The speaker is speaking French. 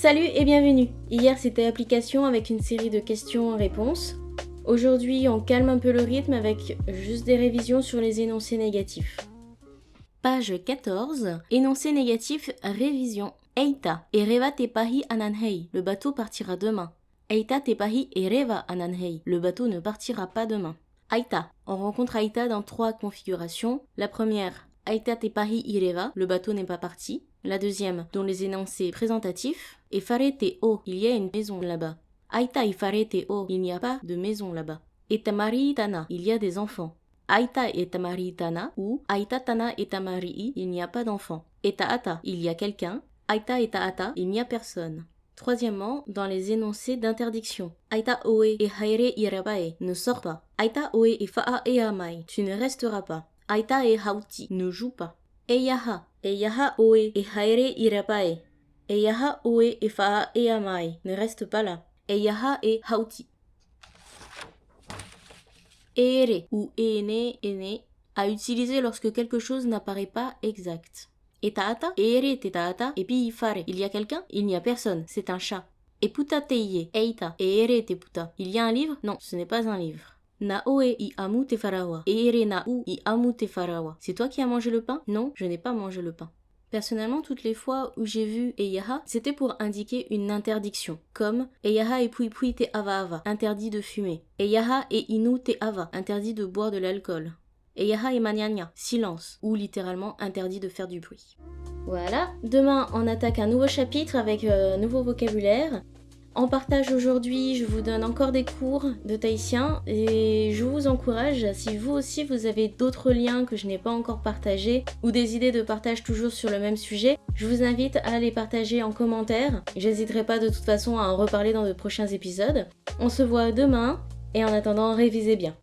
Salut et bienvenue. Hier c'était application avec une série de questions-réponses. Aujourd'hui on calme un peu le rythme avec juste des révisions sur les énoncés négatifs. Page 14, énoncé négatif, révision. Eita, ereva te pahi ananhei, le bateau partira demain. Eita te pahi ereva ananhei, le bateau ne partira pas demain. Aita, on rencontre Aita dans 3 configurations. La première, Aita te pahi ireva, le bateau n'est pas parti. La deuxième, dont les énoncés présentatifs, et fare te o, il y a une maison là-bas. Aita i fare te o, il n'y a pas de maison là-bas. Et tamari tana, il y a des enfants. Aita et tamari tana, ou Aita tana et tamari, il n'y a pas d'enfants. Et taata, il y a quelqu'un. Aita et taata, il n'y a personne. Troisièmement, dans les énoncés d'interdiction. Aita oe e haere irabae, ne sors pas. Aita oe e faa e amai, tu ne resteras pas. Aita e hauti, ne joue pas. Eyaha oe e haere irabae. Eyaha oe e faa e amai, ne reste pas là. Eyaha e hauti. Ere ou ene à utiliser lorsque quelque chose n'apparaît pas exact. Et taata, ere te taata, et puis fare. Il y a quelqu'un? Il n'y a personne, c'est un chat. Et puta teiye, eita, et ere te puta. Il y a un livre? Non, ce n'est pas un livre. Na oe I amu te farawa, et ere na u I amu te farawa. C'est toi qui as mangé le pain? Non, je n'ai pas mangé le pain. Personnellement, toutes les fois où j'ai vu Eyaha, c'était pour indiquer une interdiction, comme Eyaha e pui pui te ava ava, interdit de fumer. Eyaha e inu te ava, interdit de boire de l'alcool. Eyaha e manianya, silence, ou littéralement interdit de faire du bruit. Voilà, demain on attaque un nouveau chapitre avec nouveau vocabulaire. En partage aujourd'hui, je vous donne encore des cours de tahitien et je vous encourage, si vous aussi vous avez d'autres liens que je n'ai pas encore partagés ou des idées de partage toujours sur le même sujet, je vous invite à les partager en commentaire. J'hésiterai pas de toute façon à en reparler dans de prochains épisodes. On se voit demain et en attendant, révisez bien.